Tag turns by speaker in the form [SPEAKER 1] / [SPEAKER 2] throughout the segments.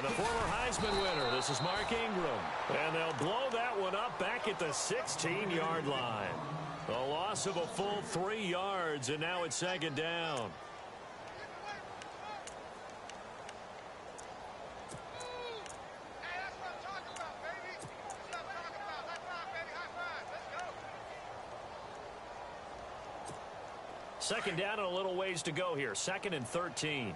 [SPEAKER 1] And the former Heisman winner, this is Mark Ingram. And they'll blow that one up back at the 16-yard line. A loss of a full 3 yards, and now it's second down. Second down and a little ways to go here. 2nd and 13.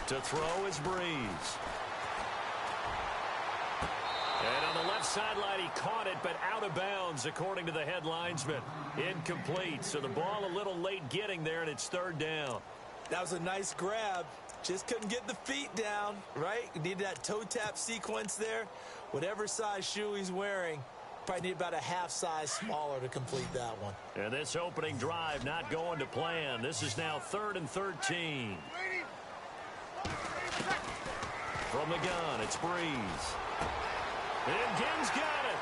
[SPEAKER 1] To throw is Breeze. And on the left sideline, he caught it, but out of bounds, according to the head linesman. Incomplete, so the ball a little late getting there, and it's 3rd down.
[SPEAKER 2] That was a nice grab. Just couldn't get the feet down, right? Needed that toe tap sequence there. Whatever size shoe he's wearing, probably need about a half size smaller to complete that one.
[SPEAKER 1] And this opening drive not going to plan. This is now 3rd and 13. From the gun, it's Breeze. And Gibbs got it.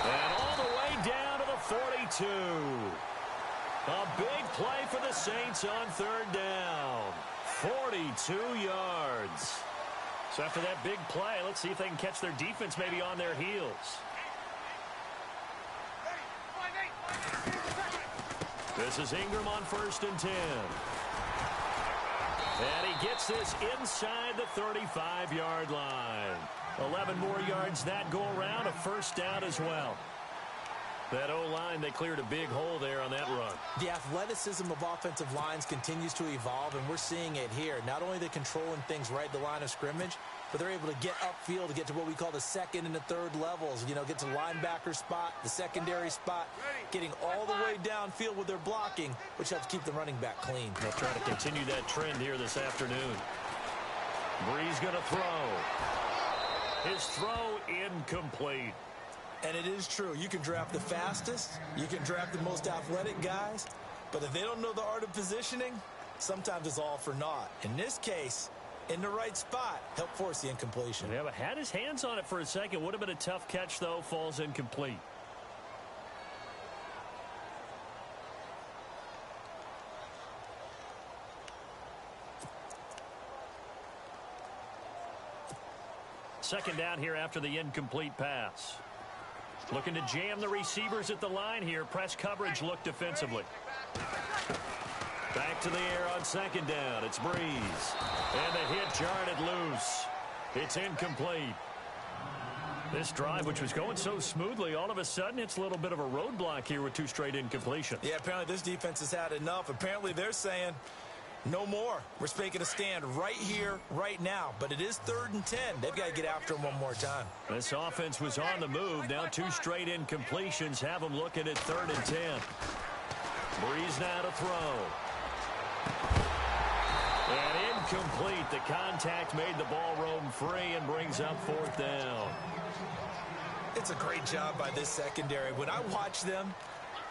[SPEAKER 1] And all the way down to the 42. A big play for the Saints on 3rd down. 42 yards. So after that big play, let's see if they can catch their defense maybe on their heels. This is Ingram on 1st and 10. And he gets this inside the 35-yard line. 11 more yards that go around, a 1st down as well. That O-line, they cleared a big hole there on that run.
[SPEAKER 2] The athleticism of offensive lines continues to evolve, and we're seeing it here. Not only are they controlling things right at the line of scrimmage, but they're able to get upfield to get to what we call the 2nd and the 3rd levels. You know, get to the linebacker spot, the secondary spot, getting all the way downfield with their blocking, which helps keep the running back clean.
[SPEAKER 1] They'll try to continue that trend here this afternoon. Breeze going to throw. His throw incomplete.
[SPEAKER 2] And it is true. You can draft the fastest. You can draft the most athletic guys. But if they don't know the art of positioning, sometimes it's all for naught. In this case, in the right spot, help force the incompletion.
[SPEAKER 1] Yeah, but had his hands on it for a second. Would have been a tough catch, though. Falls incomplete. Second down here after the incomplete pass. Looking to jam the receivers at the line here. Press coverage look defensively. Back to the air on 2nd down. It's Breeze. And the hit jarred it loose. It's incomplete. This drive, which was going so smoothly, all of a sudden it's a little bit of a roadblock here with 2 straight incompletions.
[SPEAKER 2] Yeah, apparently this defense has had enough. Apparently they're saying no more. We're making a stand right here, right now. But it is 3rd and 10. They've got to get after him one more time.
[SPEAKER 1] This offense was on the move. Now 2 straight incompletions have them looking at 3rd and 10. Breeze now to throw. And incomplete. The contact made the ball roam free and brings up 4th down.
[SPEAKER 2] It's a great job by this secondary. When I watch them,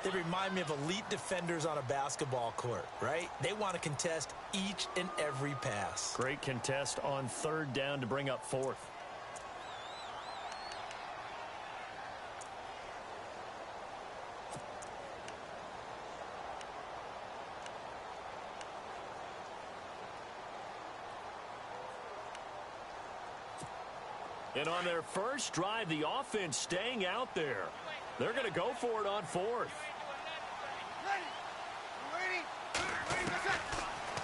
[SPEAKER 2] they remind me of elite defenders on a basketball court, right? They want to contest each and every pass.
[SPEAKER 1] Great contest on 3rd down to bring up 4th. And on their first drive, the offense staying out there. They're going to go for it on 4th.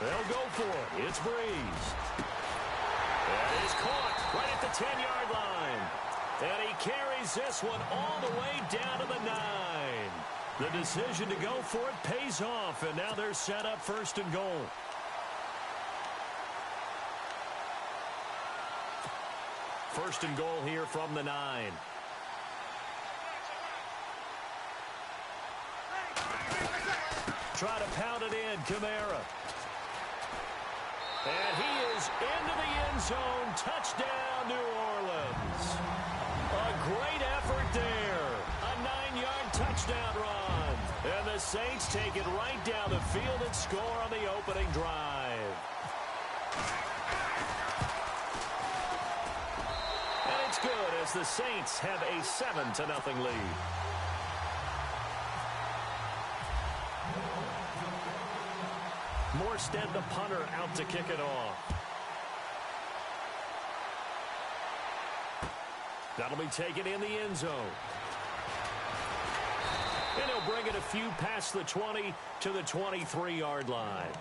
[SPEAKER 1] They'll go for it. It's Breeze. And he's caught right at the 10-yard line. And he carries this one all the way down to the 9. The decision to go for it pays off, and now they're set up 1st and goal. First and goal here from the 9. Try to pound it in, Kamara. And he is into the end zone. Touchdown, New Orleans. A great effort there. A 9-yard touchdown run. And the Saints take it right down the field and score on the opening drive. the Saints have a 7-0 lead. Morstead, the punter, out to kick it off. That'll be taken in the end zone. And he'll bring it a few past the 20 to the 23-yard line.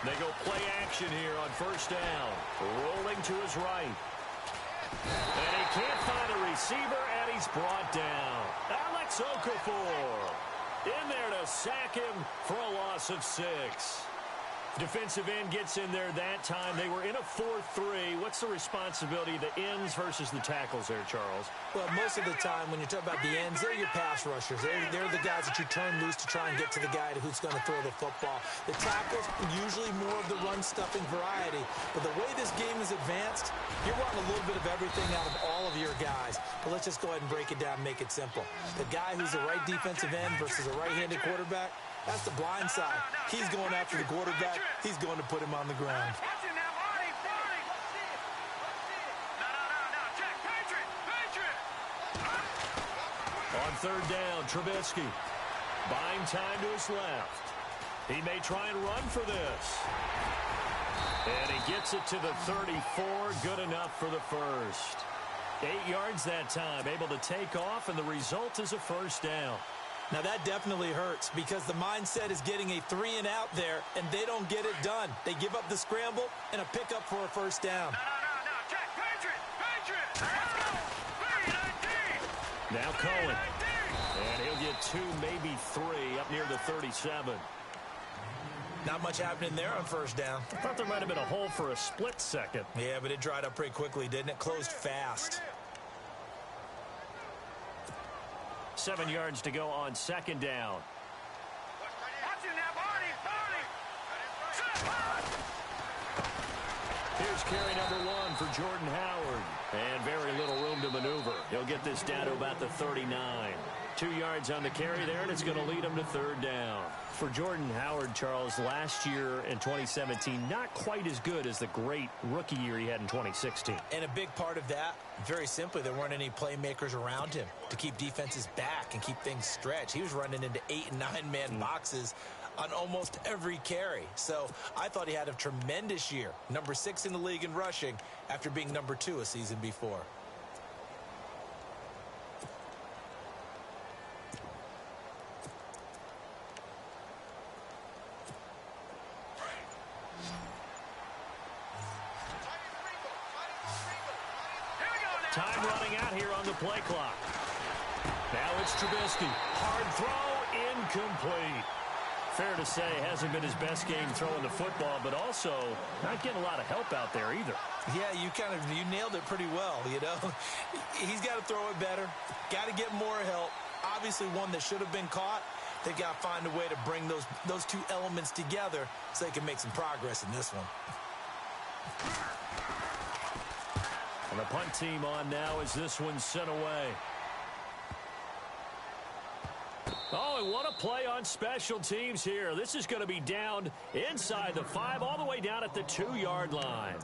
[SPEAKER 1] They go play action here on first down. Rolling to his right. And he can't find a receiver, and he's brought down. Alex Okafor in there to sack him for a loss of 6. Defensive end gets in there that time. They were in a 4-3. What's the responsibility of the ends versus the tackles there, Charles?
[SPEAKER 2] Well, most of the time when you talk about the ends, they're your pass rushers. They're the guys that you turn loose to try and get to the guy who's going to throw the football. The tackles, usually more of the run-stuffing variety. But the way this game is advanced, you're wanting a little bit of everything out of all of your guys. But let's just go ahead and break it down and make it simple. The guy who's the right defensive end versus a right-handed quarterback, that's the blind side. He's going after the quarterback. He's going to put him on the ground.
[SPEAKER 1] On third down, Trubisky buying time to his left. He may try and run for this. And he gets it to the 34. Good enough for the first. 8 yards that time, able to take off, and the result is a first down.
[SPEAKER 2] Now, that definitely hurts because the mindset is getting a 3-and-out there, and they don't get it done. They give up the scramble and a pickup for a first down.
[SPEAKER 1] Now Cohen. And he'll get 2, maybe 3, up near the 37.
[SPEAKER 2] Not much happening there on first down.
[SPEAKER 1] I thought there might have been a hole for a split second.
[SPEAKER 2] Yeah, but it dried up pretty quickly, didn't it? Closed fast.
[SPEAKER 1] 7 yards to go on second down. Here's carry number 1 for Jordan Howard. And very little room to maneuver. He'll get this down to about the 39. 2 yards on the carry there, and it's going to lead him to third down. For Jordan Howard, Charles, last year in 2017, not quite as good as the great rookie year he had in 2016.
[SPEAKER 2] And a big part of that, very simply, there weren't any playmakers around him to keep defenses back and keep things stretched. He was running into 8- and 9-man boxes on almost every carry. So I thought he had a tremendous year. Number 6 in the league in rushing after being number 2 a season before.
[SPEAKER 1] Time running out here on the play clock. Now it's Trubisky. Hard throw, incomplete. Fair to say, hasn't been his best game throwing the football, but also not getting a lot of help out there either.
[SPEAKER 2] Yeah, you nailed it pretty well, you know. He's got to throw it better. Got to get more help. Obviously one that should have been caught. They got to find a way to bring those two elements together so they can make some progress in this one.
[SPEAKER 1] And the punt team on now as this one's sent away. Oh, and what a play on special teams here. This is going to be down inside the 5, all the way down at the 2-yard line.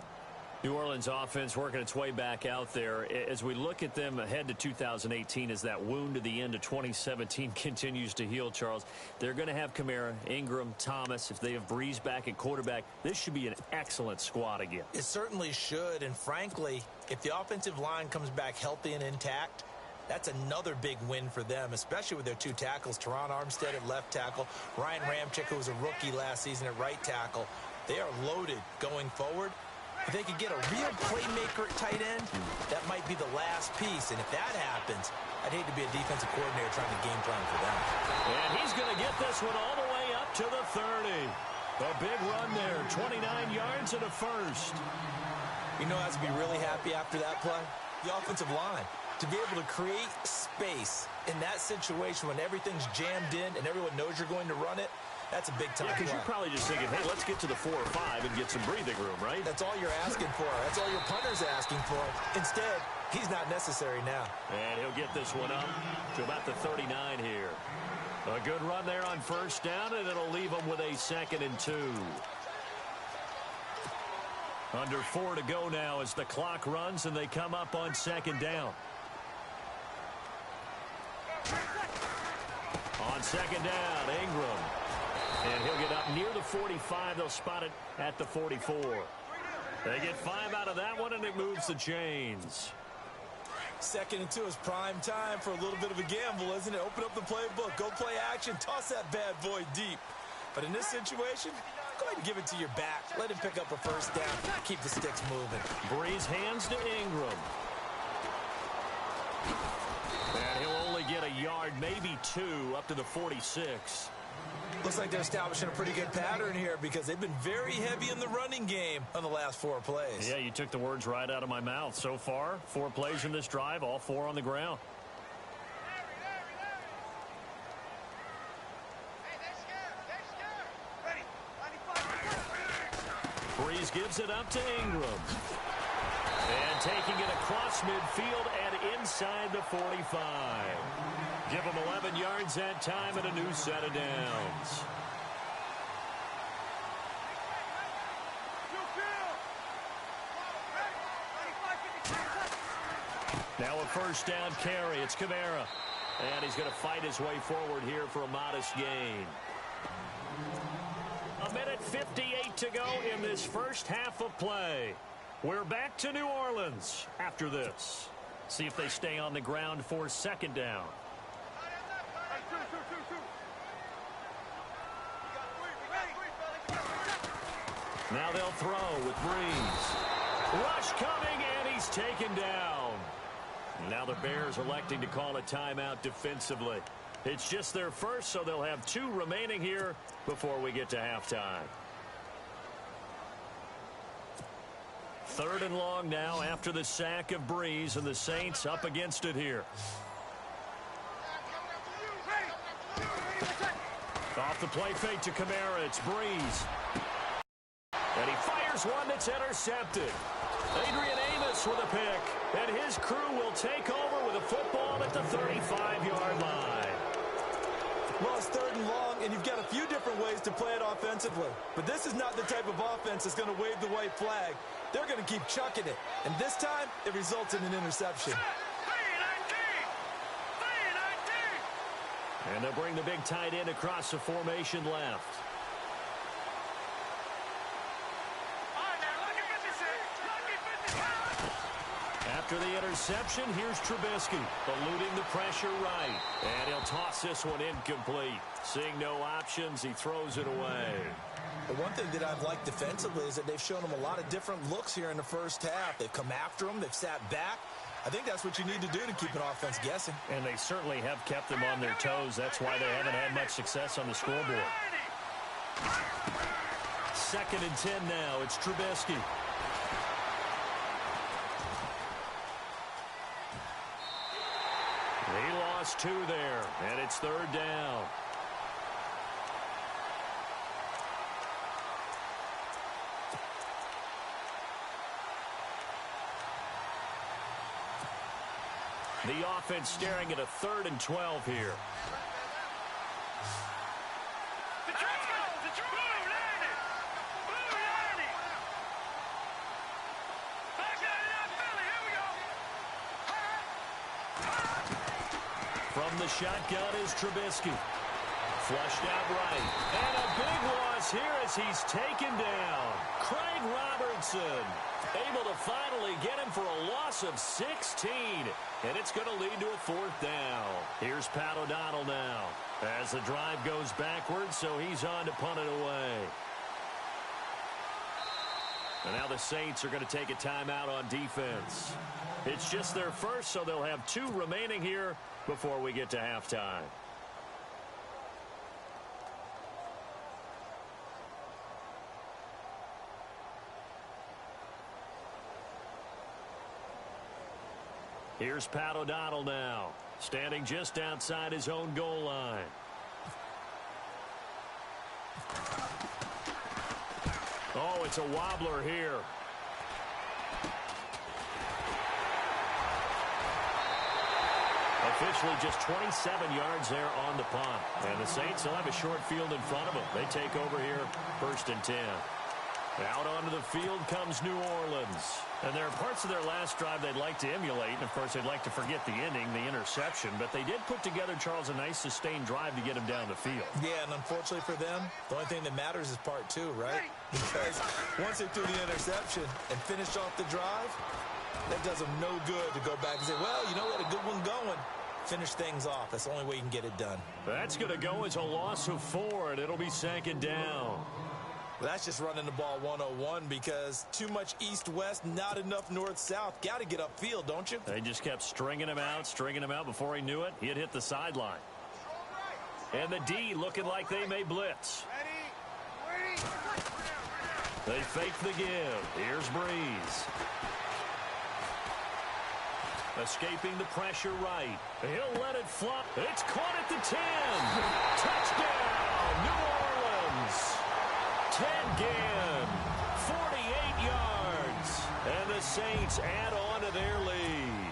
[SPEAKER 1] New Orleans offense working its way back out there. As we look at them ahead to 2018, as that wound at the end of 2017 continues to heal, Charles, they're going to have Kamara, Ingram, Thomas. If they have Breeze back at quarterback, this should be an excellent squad again.
[SPEAKER 2] It certainly should, and frankly, if the offensive line comes back healthy and intact, that's another big win for them, especially with their 2 tackles, Teron Armstead at left tackle, Ryan Ramczyk, who was a rookie last season at right tackle. They are loaded going forward. If they could get a real playmaker at tight end, that might be the last piece. And if that happens, I'd hate to be a defensive coordinator trying to game plan for them.
[SPEAKER 1] And he's going to get this one all the way up to the 30. A big run there, 29 yards and a first.
[SPEAKER 2] You know, I have to be really happy after that play. The offensive line. To be able to create space in that situation when everything's jammed in and everyone knows you're going to run it, That's a big-time
[SPEAKER 1] because you're probably just thinking, hey, let's get to the 4 or 5 and get some breathing room, right?
[SPEAKER 2] That's all you're asking for. That's all your punter's asking for. Instead, he's not necessary now.
[SPEAKER 1] And he'll get this one up to about the 39 here. A good run there on first down, and it'll leave him with a 2nd and 2. Under 4 to go now as the clock runs, and they come up on 2nd down. On 2nd down, Ingram. And he'll get up near the 45. They'll spot it at the 44. They get 5 out of that one, and it moves the chains.
[SPEAKER 2] 2nd and 2 is prime time for a little bit of a gamble, isn't it? Open up the playbook, go play action, toss that bad boy deep. But in this situation, go ahead and give it to your back. Let him pick up a first down. Keep the sticks moving.
[SPEAKER 1] Breeze hands to Ingram. And he'll only get a yard, maybe 2, up to the 46.
[SPEAKER 2] Looks like they're establishing a pretty good pattern here because they've been very heavy in the running game on the last 4 plays.
[SPEAKER 1] Yeah, you took the words right out of my mouth. So far, 4 plays in this drive, all 4 on the ground. Breeze gives it up to Ingram. And taking it across midfield and inside the 45. Give him 11 yards that time and a new set of downs. Now a first down carry. It's Kamara. And he's going to fight his way forward here for a modest gain. 1:58 to go in this first half of play. We're back to New Orleans after this. See if they stay on the ground for 2nd down. Now they'll throw with Breeze. Rush coming, and he's taken down. Now the Bears electing to call a timeout defensively. It's just their first, so they'll have 2 remaining here before we get to halftime. 3rd and long now after the sack of Breeze, and the Saints up against it here. Off the play fake to Kamara, it's Breeze. And he fires one that's intercepted. Adrian Amos with a pick, and his crew will take over with a football at the 35-yard line.
[SPEAKER 2] Well, it's 3rd and long, and you've got a few different ways to play it offensively. But this is not the type of offense that's going to wave the white flag. They're going to keep chucking it. And this time, it results in an interception.
[SPEAKER 1] And they'll bring the big tight end across the formation left. After the interception, here's Trubisky, eluding the pressure right. And he'll toss this one incomplete. Seeing no options, he throws it away.
[SPEAKER 2] The one thing that I've liked defensively is that they've shown him a lot of different looks here in the first half. They've come after him. They've sat back. I think that's what you need to do to keep an offense guessing.
[SPEAKER 1] And they certainly have kept them on their toes. That's why they haven't had much success on the scoreboard. 2nd and 10 now. It's Trubisky. He lost 2 there, and it's 3rd down. The offense staring at a 3rd and 12 here. From the shotgun is Trubisky. Flushed out right. And a big loss here as he's taken down. Craig Robertson able to finally get him for a loss of 16. And it's going to lead to a 4th down. Here's Pat O'Donnell now as the drive goes backwards, so he's on to punt it away. And now the Saints are going to take a timeout on defense. It's just their first, so they'll have 2 remaining here before we get to halftime. Here's Pat O'Donnell now, standing just outside his own goal line. it's a wobbler here. Officially just 27 yards there on the punt. And the Saints will have a short field in front of them. They take over here, 1st and 10. Out onto the field comes New Orleans. And there are parts of their last drive they'd like to emulate. And, of course, they'd like to forget the ending, the interception. But they did put together, Charles, a nice sustained drive to get them down the field.
[SPEAKER 2] Yeah, and unfortunately for them, the only thing that matters is part 2, right? Because once they threw the interception and finished off the drive, that does them no good to go back and say, well, you know, we had a good one going. Finish things off. That's the only way you can get it done.
[SPEAKER 1] That's going to go as a loss of 4, and it'll be 2nd down.
[SPEAKER 2] Well, that's just running the ball 101 because too much east-west, not enough north-south. Got to get upfield, don't you?
[SPEAKER 1] They just kept stringing him out. Before he knew it, he had hit the sideline. And the D looking like they may blitz. They fake the give. Here's Breeze. Escaping the pressure right. He'll let it fly. It's caught at the 10. Touchdown, New Orleans. 10 gain, 48 yards. And the Saints add on to their lead.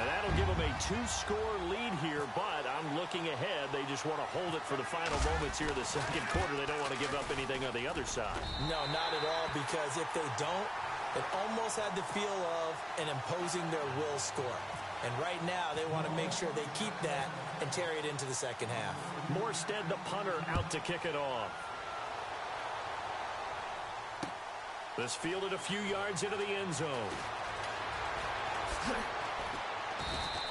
[SPEAKER 1] And that'll give them a 2-score lead here, but I'm looking ahead. They just want to hold it for the final moments here of the 2nd quarter. They don't want to give up anything on the other side.
[SPEAKER 2] No, not at all, because if they don't, it almost had the feel of an imposing their will score. And right now, they want to make sure they keep that and carry it into the 2nd half.
[SPEAKER 1] Morstead, the punter, out to kick it off. This fielded a few yards into the end zone.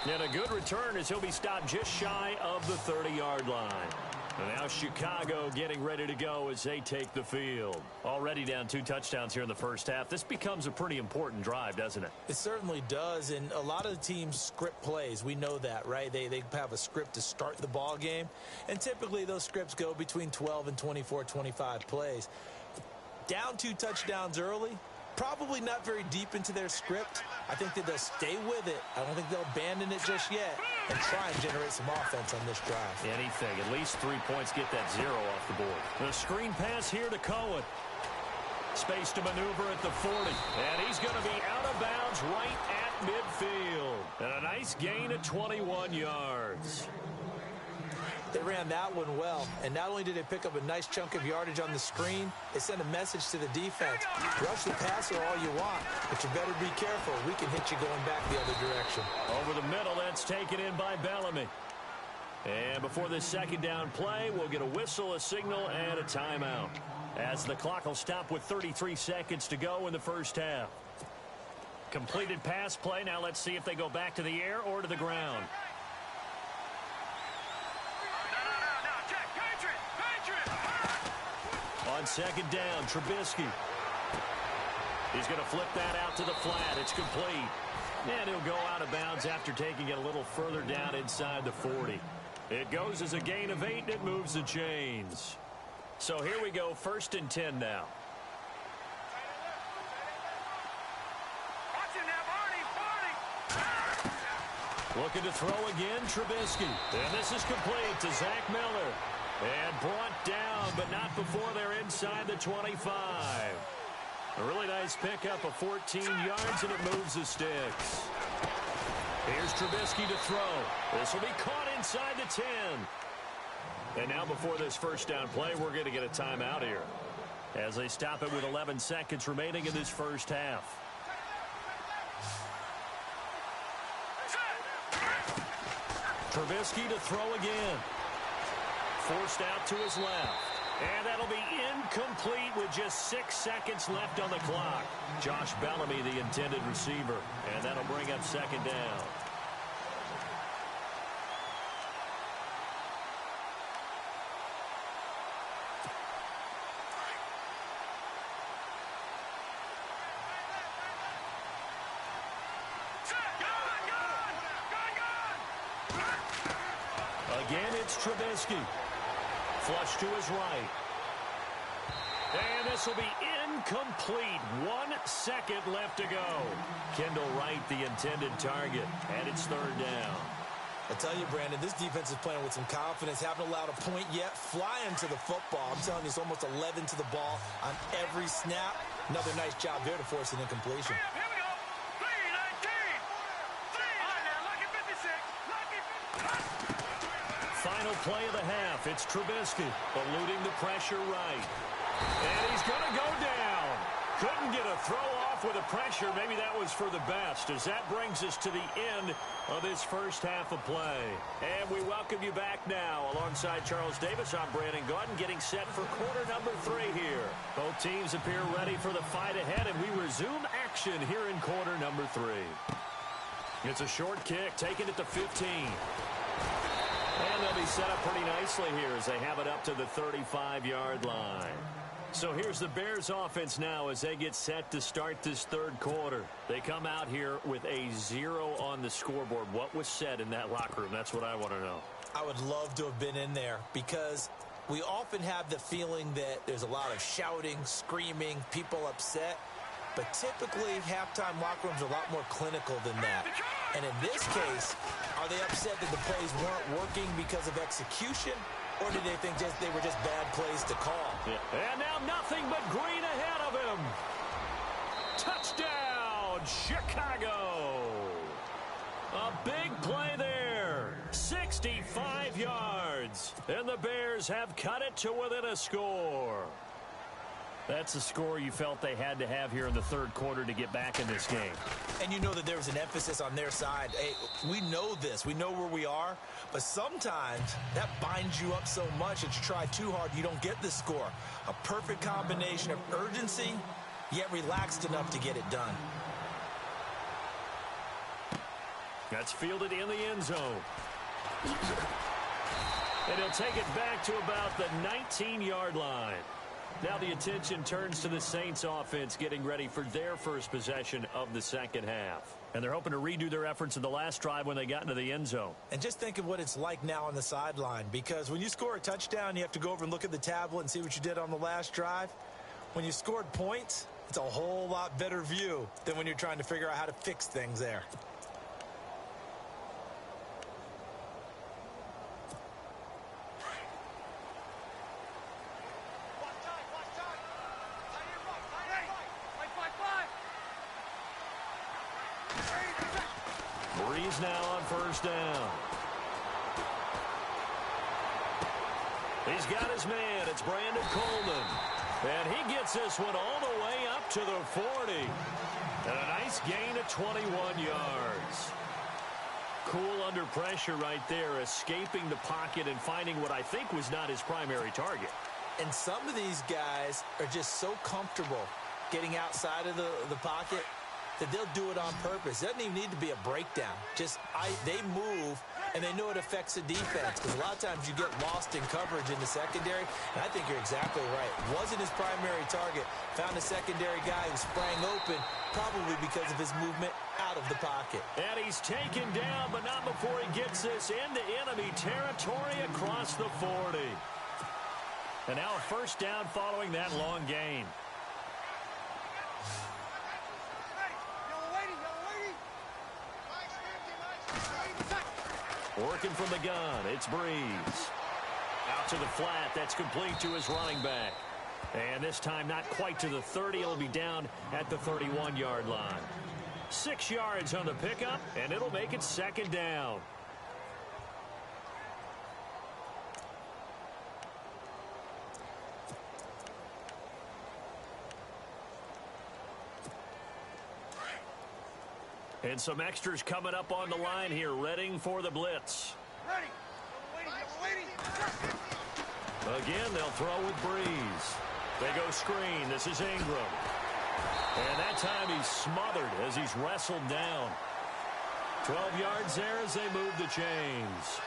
[SPEAKER 1] And a good return as he'll be stopped just shy of the 30-yard line. And now Chicago getting ready to go as they take the field. Already down 2 touchdowns here in the 1st half. This becomes a pretty important drive, doesn't it?
[SPEAKER 2] It certainly does, and a lot of the teams script plays. We know that, right? They have a script to start the ball game, and typically those scripts go between 12 and 24, 25 plays. Down 2 touchdowns early, probably not very deep into their script. I think that they'll stay with it. I don't think they'll abandon it just yet and try and generate some offense on this drive.
[SPEAKER 1] Anything. At least 3 points, get that 0 off the board. The screen pass here to Cohen. Space to maneuver at the 40. And he's going to be out of bounds right at midfield. And a nice gain of 21 yards.
[SPEAKER 2] They ran that one well, and not only did they pick up a nice chunk of yardage on the screen, they sent a message to the defense. Rush the passer all you want, but you better be careful. We can hit you going back the other direction.
[SPEAKER 1] Over the middle, that's taken in by Bellamy. And before this 2nd down play, we'll get a whistle, a signal, and a timeout. As the clock will stop with 33 seconds to go in the 1st half. Completed pass play. Now let's see if they go back to the air or to the ground. On 2nd down, Trubisky. He's going to flip that out to the flat. It's complete. And he'll go out of bounds after taking it a little further down inside the 40. It goes as a gain of 8, and it moves the chains. So here we go, 1st and 10 now. Looking to throw again, Trubisky. And this is complete to Zach Miller. And brought down, but not before they're inside the 25. A really nice pickup of 14 yards, and it moves the sticks. Here's Trubisky to throw. This will be caught inside the 10. And now before this 1st down play, we're going to get a timeout here as they stop it with 11 seconds remaining in this 1st half. Trubisky to throw again. Forced out to his left. And that'll be incomplete with just 6 seconds left on the clock. Josh Bellamy, the intended receiver. And that'll bring up 2nd down. Again, it's Trubisky. Flush to his right. And this will be incomplete. 1 second left to go. Kendall Wright, the intended target. And it's 3rd down.
[SPEAKER 2] I tell you, Brandon, this defense is playing with some confidence. Haven't allowed a point yet. Flying to the football. I'm telling you, it's almost 11 to the ball on every snap. Another nice job there to force an incompletion.
[SPEAKER 3] Here we go. 3-19. All right, now, lucky 56.
[SPEAKER 1] Final play of the half. It's Trubisky eluding the pressure right. And he's going to go down. Couldn't get a throw off with the pressure. Maybe that was for the best, as that brings us to the end of this first half of play. And we welcome you back now. Alongside Charles Davis, I'm Brandon Gaudin, getting set for quarter number 3 here. Both teams appear ready for the fight ahead, and we resume action here in quarter number 3. It's a short kick, taking it to 15. And they'll be set up pretty nicely here as they have it up to the 35-yard line. So here's the Bears offense now as they get set to start this third quarter. They come out here with a 0 on the scoreboard. What was said in that locker room? That's what I want to know.
[SPEAKER 2] I would love to have been in there because we often have the feeling that there's a lot of shouting, screaming, people upset. But typically, halftime locker rooms are a lot more clinical than that. And in this case, are they upset that the plays weren't working because of execution? Or did they think they were just bad plays to call?
[SPEAKER 1] Yeah. And now nothing but green ahead of him. Touchdown, Chicago. A big play there. 65 yards. And the Bears have cut it to within a score. That's a score you felt they had to have here in the third quarter to get back in this game.
[SPEAKER 2] And you know that there was an emphasis on their side. Hey, we know this. We know where we are. But sometimes that binds you up so much that you try too hard, you don't get the score. A perfect combination of urgency, yet relaxed enough to get it done.
[SPEAKER 1] That's fielded in the end zone. And he'll take it back to about the 19-yard line. Now the attention turns to the Saints offense getting ready for their first possession of the second half. And they're hoping to redo their efforts in the last drive when they got into the end zone.
[SPEAKER 2] And just think of what it's like now on the sideline, because when you score a touchdown, you have to go over and look at the tablet and see what you did on the last drive. When you scored points, it's a whole lot better view than when you're trying to figure out how to fix things there.
[SPEAKER 1] Breeze now on first down. He's got his man. It's Brandon Coleman. And he gets this one all the way up to the 40. And a nice gain of 21 yards. Cool under pressure right there, escaping the pocket and finding what I think was not his primary target.
[SPEAKER 2] And some of these guys are just so comfortable getting outside of the pocket that they'll do it on purpose. It doesn't even need to be a breakdown. They move, and they know it affects the defense, because a lot of times you get lost in coverage in the secondary, and I think you're exactly right. Wasn't his primary target. Found a secondary guy who sprang open, probably because of his movement out of the pocket.
[SPEAKER 1] And he's taken down, but not before he gets this into enemy territory across the 40. And now a first down following that long gain. Working from the gun, it's Breeze. Out to the flat, that's complete to his running back. And this time not quite to the 30, it'll be down at the 31-yard line. 6 yards on the pickup, and it'll make it second down. And some extras coming up on the line here, readying for the blitz.
[SPEAKER 3] Ready.
[SPEAKER 1] Again, they'll throw with Breeze. They go screen. This is Ingram. And that time he's smothered as he's wrestled down. 12 yards there as they move the chains.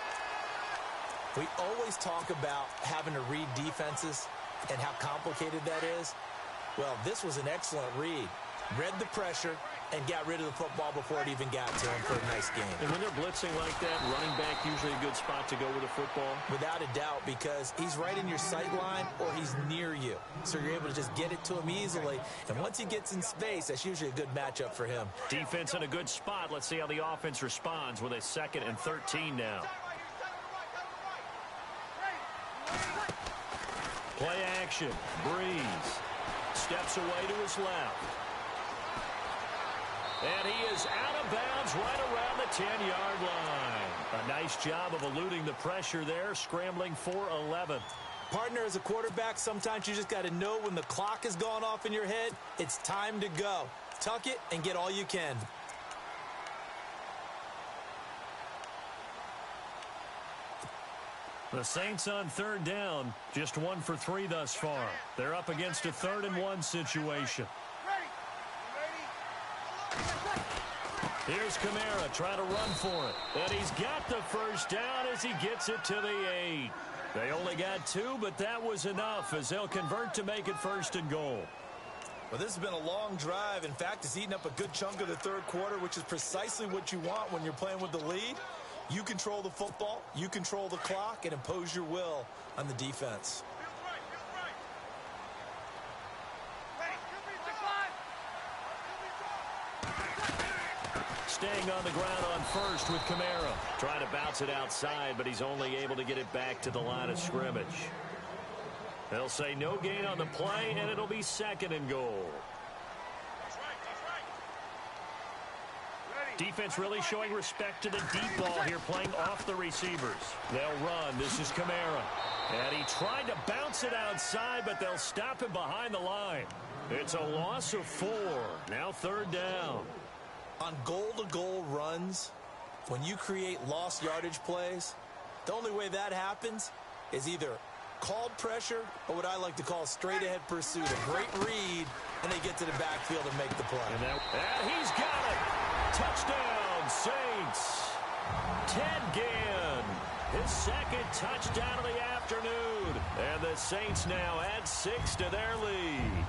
[SPEAKER 2] We always talk about having to read defenses and how complicated that is. Well, this was an excellent read. Read the pressure, and got rid of the football before it even got to him for a nice game.
[SPEAKER 1] And when they're blitzing like that, running back usually a good spot to go with a football?
[SPEAKER 2] Without a doubt, because he's right in your sight line or he's near you. So you're able to just get it to him easily. And once he gets in space, that's usually a good matchup for him.
[SPEAKER 1] Defense in a good spot. Let's see how the offense responds with a 2nd and 13 now. Play action. Breeze steps away to his left. And he is out of bounds right around the 10-yard line. A nice job of eluding the pressure there, scrambling for 11.
[SPEAKER 2] Partner, as a quarterback, sometimes you just got to know when the clock has gone off in your head, it's time to go. Tuck it and get all you can.
[SPEAKER 1] The Saints on 3rd down, just 1 for 3 thus far. They're up against a 3rd and 1 situation. Here's Kamara trying to run for it. And he's got the first down as he gets it to the 8. They only got 2, but that was enough as they'll convert to make it 1st and goal.
[SPEAKER 2] Well, this has been a long drive. In fact, it's eaten up a good chunk of the 3rd quarter, which is precisely what you want when you're playing with the lead. You control the football, you control the clock, and impose your will on the defense.
[SPEAKER 1] Staying on the ground on 1st with Kamara. Trying to bounce it outside, but he's only able to get it back to the line of scrimmage. They'll say no gain on the play, and it'll be 2nd and goal. Defense really showing respect to the deep ball here, playing off the receivers. They'll run. This is Kamara. And he tried to bounce it outside, but they'll stop him behind the line. It's a loss of 4. Now 3rd down.
[SPEAKER 2] On goal-to-goal runs, when you create lost yardage plays, the only way that happens is either called pressure or what I like to call straight-ahead pursuit. A great read, and they get to the backfield and make the play.
[SPEAKER 1] And he's got it. Touchdown, Saints. Ted Ginn, his 2nd touchdown of the afternoon. And the Saints now add 6 to their lead.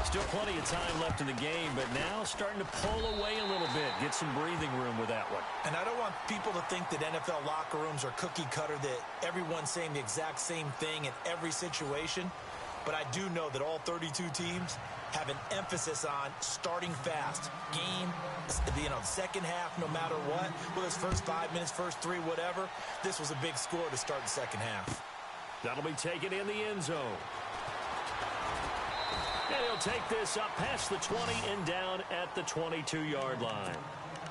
[SPEAKER 1] Still plenty of time left in the game, but now starting to pull away a little bit. Get some breathing room with that one.
[SPEAKER 2] And I don't want people to think that NFL locker rooms are cookie cutter, that everyone's saying the exact same thing in every situation. But I do know that all 32 teams have an emphasis on starting fast. Game, second half, no matter what. Whether it's first 5 minutes, first 3, whatever. This was a big score to start the second half.
[SPEAKER 1] That'll be taken in the end zone. And he'll take this up past the 20 and down at the 22-yard line.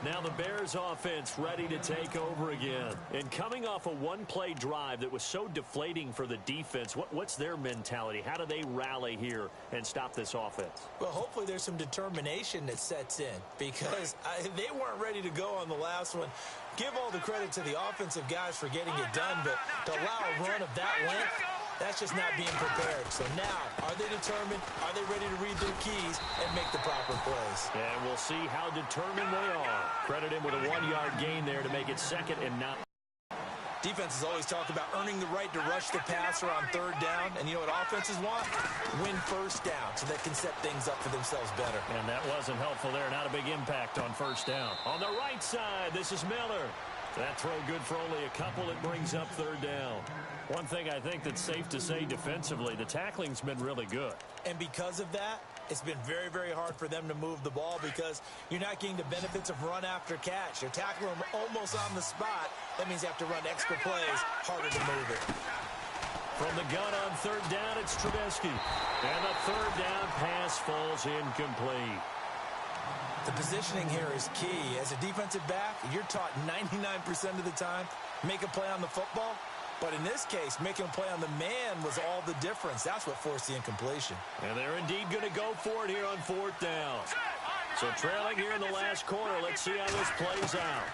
[SPEAKER 1] Now the Bears offense ready to take over again. And coming off a one-play drive that was so deflating for the defense, what's their mentality? How do they rally here and stop this offense?
[SPEAKER 2] Well, hopefully there's some determination that sets in because they weren't ready to go on the last one. Give all the credit to the offensive guys for getting it done, but to allow a run of that length, that's just not being prepared. So now, are they determined? Are they ready to read their keys and make the proper plays?
[SPEAKER 1] And we'll see how determined they are. Credit him with a 1-yard gain there to make it 2nd and 9.
[SPEAKER 2] Defenses always talk about earning the right to rush the passer on 3rd down. And you know what offenses want? Win 1st down so they can set things up for themselves better.
[SPEAKER 1] And that wasn't helpful there. Not a big impact on 1st down. On the right side, this is Miller. That throw good for only a couple. It brings up 3rd down. One thing I think that's safe to say defensively, the tackling's been really good.
[SPEAKER 2] And because of that, it's been very, very hard for them to move the ball because you're not getting the benefits of run after catch. You're tackling them almost on the spot. That means you have to run extra plays, harder to move it.
[SPEAKER 1] From the gun on 3rd down, it's Trubisky. And the 3rd down pass falls incomplete.
[SPEAKER 2] The positioning here is key. As a defensive back, you're taught 99% of the time, make a play on the football. But in this case, making a play on the man was all the difference. That's what forced the incompletion.
[SPEAKER 1] And they're indeed going to go for it here on 4th down. So trailing here in the last quarter, let's see how this plays out.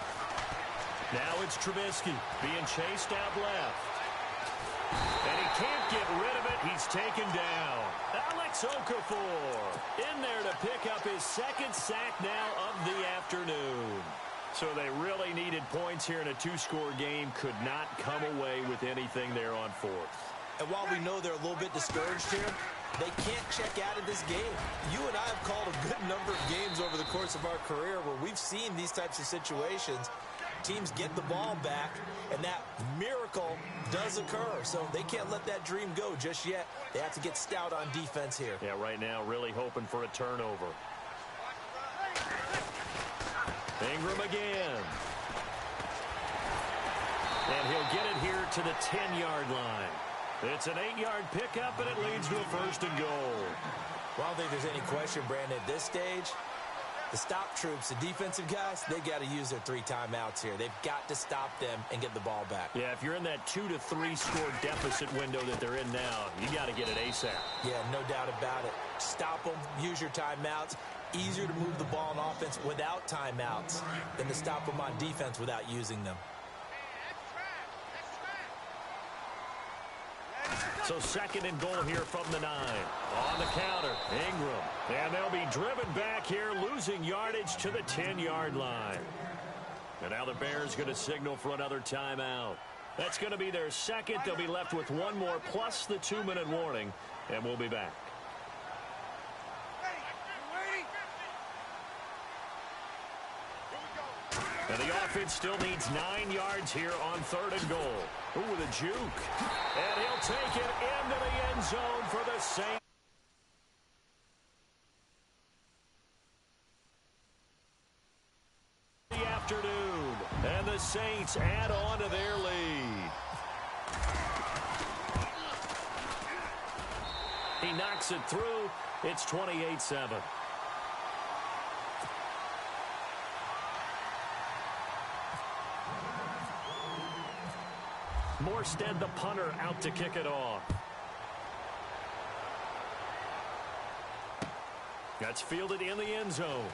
[SPEAKER 1] Now it's Trubisky being chased out left. And he can't get rid of it. He's taken down. Alex Okafor in there to pick up his 2nd sack now of the afternoon. So they really needed points here in a 2-score game. Could not come away with anything there on 4th.
[SPEAKER 2] And while we know they're a little bit discouraged here, They can't check out of this game. You and I have called a good number of games over the course of our career where we've seen these types of situations. Teams get the ball back, and that miracle does occur. So they can't let that dream go just yet. They have to get stout on defense here.
[SPEAKER 1] Yeah, right now really hoping for a turnover. Ingram again. And he'll get it here to the 10-yard line. It's an 8-yard pickup, and it leads to a 1st and goal.
[SPEAKER 2] Well, I don't think there's any question, Brandon, at this stage, the stop troops, the defensive guys, they got to use their 3 timeouts here. They've got to stop them and get the ball back.
[SPEAKER 1] Yeah, if you're in that 2 to 3 score deficit window that they're in now, you got to get it ASAP.
[SPEAKER 2] Yeah, no doubt about it. Stop them, use your timeouts. Easier to move the ball on offense without timeouts than to stop them on defense without using them.
[SPEAKER 1] So 2nd and goal here from the 9. On the counter, Ingram. And they'll be driven back here, losing yardage to the 10-yard line. And now the Bears going to signal for another timeout. That's going to be their 2nd. They'll be left with 1 more plus the 2-minute warning. And we'll be back. And the offense still needs 9 yards here on 3rd and goal. Ooh, with a juke. And he'll take it into the end zone for the Saints. The afternoon. And the Saints add on to their lead. He knocks it through. It's 28-7. Morstead, the punter, out to kick it off. That's fielded in the end zone.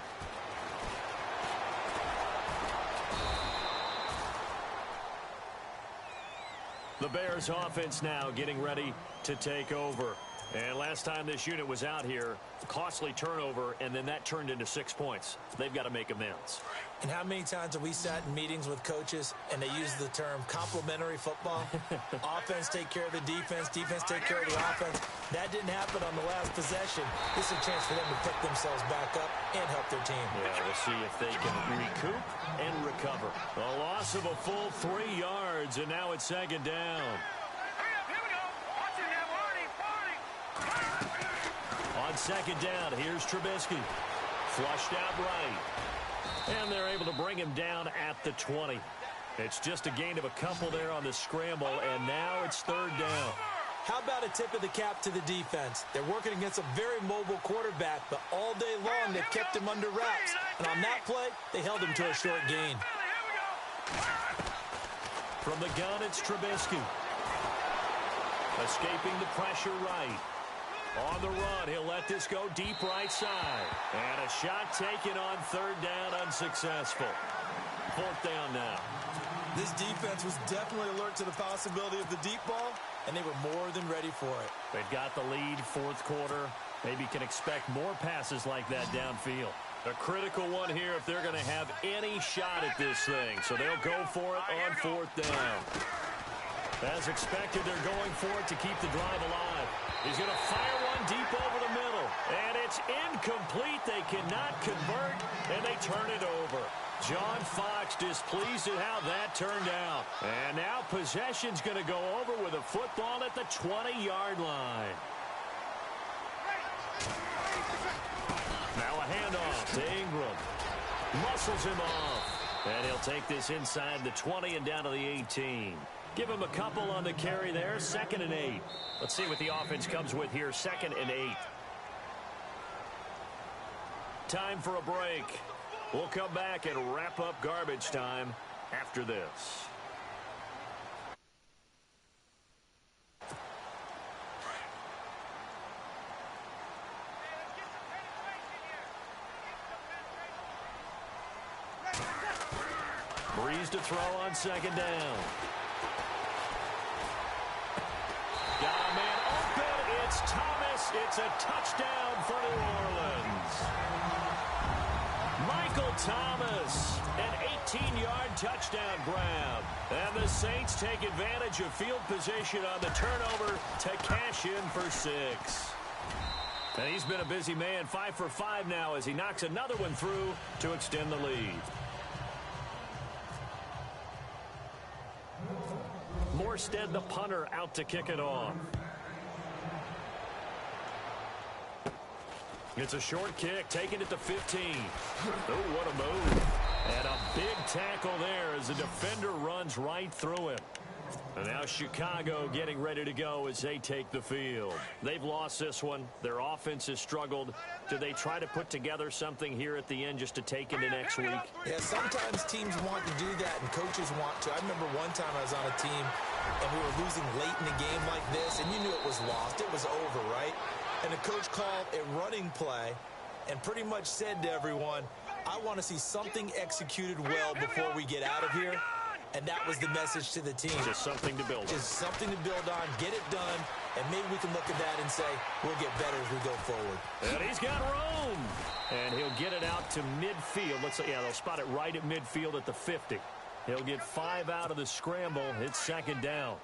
[SPEAKER 1] The Bears offense now getting ready to take over. And last time this unit was out here, costly turnover, and then that turned into 6 points. They've got to make amends.
[SPEAKER 2] And how many times have we sat in meetings with coaches and they use the term complementary football? Offense take care of the defense, defense take care of the offense. That didn't happen on the last possession. This is a chance for them to pick themselves back up and help their team.
[SPEAKER 1] Yeah, we'll see if they can recoup and recover. A loss of a full 3 yards, and now it's 2nd down. On 2nd down, here's Trubisky. Flushed out right. And they're able to bring him down at the 20. It's just a gain of a couple there on the scramble, and now it's 3rd down.
[SPEAKER 2] How about a tip of the cap to the defense? They're working against a very mobile quarterback, but all day long they've kept him under wraps. And on that play, they held him to a short gain.
[SPEAKER 1] From the gun, it's Trubisky. Escaping the pressure right. On the run, he'll let this go deep right side. And a shot taken on 3rd down, unsuccessful. 4th down now.
[SPEAKER 2] This defense was definitely alert to the possibility of the deep ball, and they were more than ready for it.
[SPEAKER 1] They've got the lead, 4th quarter. Maybe can expect more passes like that downfield. A critical one here if they're going to have any shot at this thing. So they'll go for it on 4th down. As expected, they're going for it to keep the drive alive. He's going to fire one deep over the middle. And it's incomplete. They cannot convert, and they turn it over. John Fox displeased at how that turned out. And now possession's going to go over with a football at the 20-yard line. Now a handoff to Ingram. Muscles him off. And he'll take this inside the 20 and down to the 18. Give him a couple on the carry there. 2nd and 8. Let's see what the offense comes with here. 2nd and 8. Time for a break. We'll come back and wrap up garbage time after this. Breeze to throw on 2nd down. Got a man open. It's Thomas. It's a touchdown for New Orleans. Michael Thomas, an 18-yard touchdown grab. And the Saints take advantage of field position on the turnover to cash in for 6. And he's been a busy man, 5 for 5 now as he knocks another one through to extend the lead. Morstead, the punter, out to kick it off. It's a short kick, taking it to 15. Oh, what a move. And a big tackle there as the defender runs right through him. And now Chicago getting ready to go as they take the field. They've lost this one. Their offense has struggled. Do they try to put together something here at the end just to take into next week?
[SPEAKER 2] Yeah, sometimes teams want to do that and coaches want to. I remember one time I was on a team and we were losing late in a game like this, and you knew it was lost. It was over, right? And the coach called a running play and pretty much said to everyone, I want to see something executed well before we get out of here. And that was the message to the team.
[SPEAKER 1] Just something to build on.
[SPEAKER 2] Just something to build on, get it done, and maybe we can look at that and say, we'll get better as we go forward.
[SPEAKER 1] And he's got room. And he'll get it out to midfield. Yeah, they'll spot it right at midfield at the 50. He'll get 5 out of the scramble. It's second down.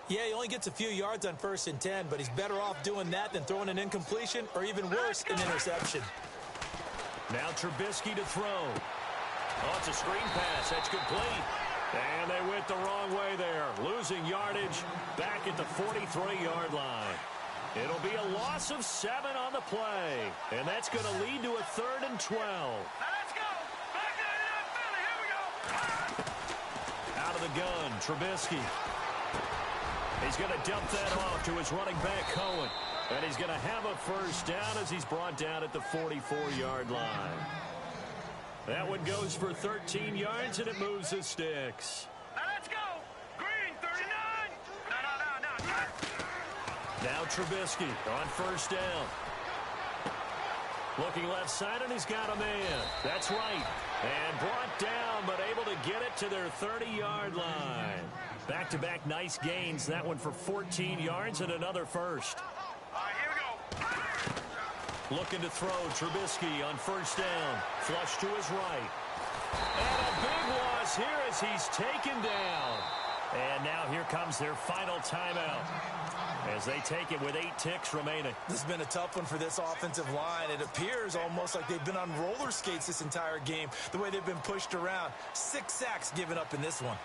[SPEAKER 2] Yeah, he only gets a few yards on 1st and 10, but he's better off doing that than throwing an incompletion or even worse, an interception.
[SPEAKER 1] Now Trubisky to throw. Oh, it's a screen pass. That's complete. And they went the wrong way there. Losing yardage back at the 43-yard line. It'll be a loss of 7 on the play. And that's going to lead to a 3rd and 12.
[SPEAKER 3] Let's go. Back to Philly. Here we go.
[SPEAKER 1] Out of the gun, Trubisky. He's going to dump that off to his running back, Cohen. And he's going to have a first down as he's brought down at the 44-yard line. That one goes for 13 yards, and it moves the sticks.
[SPEAKER 3] Let's go. Green, 39. No.
[SPEAKER 1] Now Trubisky on 1st down. Looking left side, and he's got a man. That's right. And brought down, but able to get it to their 30-yard line. Back-to-back nice gains. That one for 14 yards and another first.
[SPEAKER 3] All right, here we go.
[SPEAKER 1] Looking to throw, Trubisky on 1st down. Flush to his right. And a big loss here as he's taken down. And now here comes their final timeout as they take it with 8 ticks remaining.
[SPEAKER 2] This has been a tough one for this offensive line. It appears almost like they've been on roller skates this entire game, the way they've been pushed around. 6 sacks given up in this one.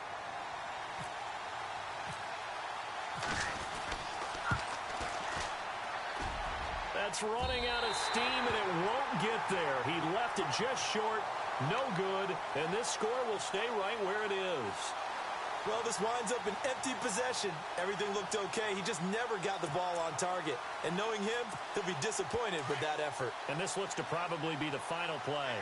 [SPEAKER 1] That's running out of steam, and it won't get there. He left it just short, no good, and this score will stay right where it is.
[SPEAKER 2] Well, this winds up an empty possession. Everything looked okay. He just never got the ball on target. And knowing him, he'll be disappointed with that effort.
[SPEAKER 1] And this looks to probably be the final play.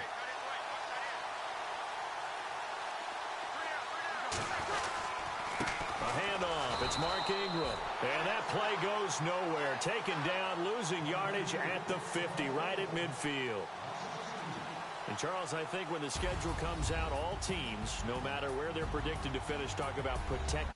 [SPEAKER 1] A handoff. It's Mark Ingram. And that play goes nowhere. Taken down, losing yardage at the 50, right at midfield. And, Charles, I think when the schedule comes out, all teams, no matter where they're predicted to finish, talk about protect.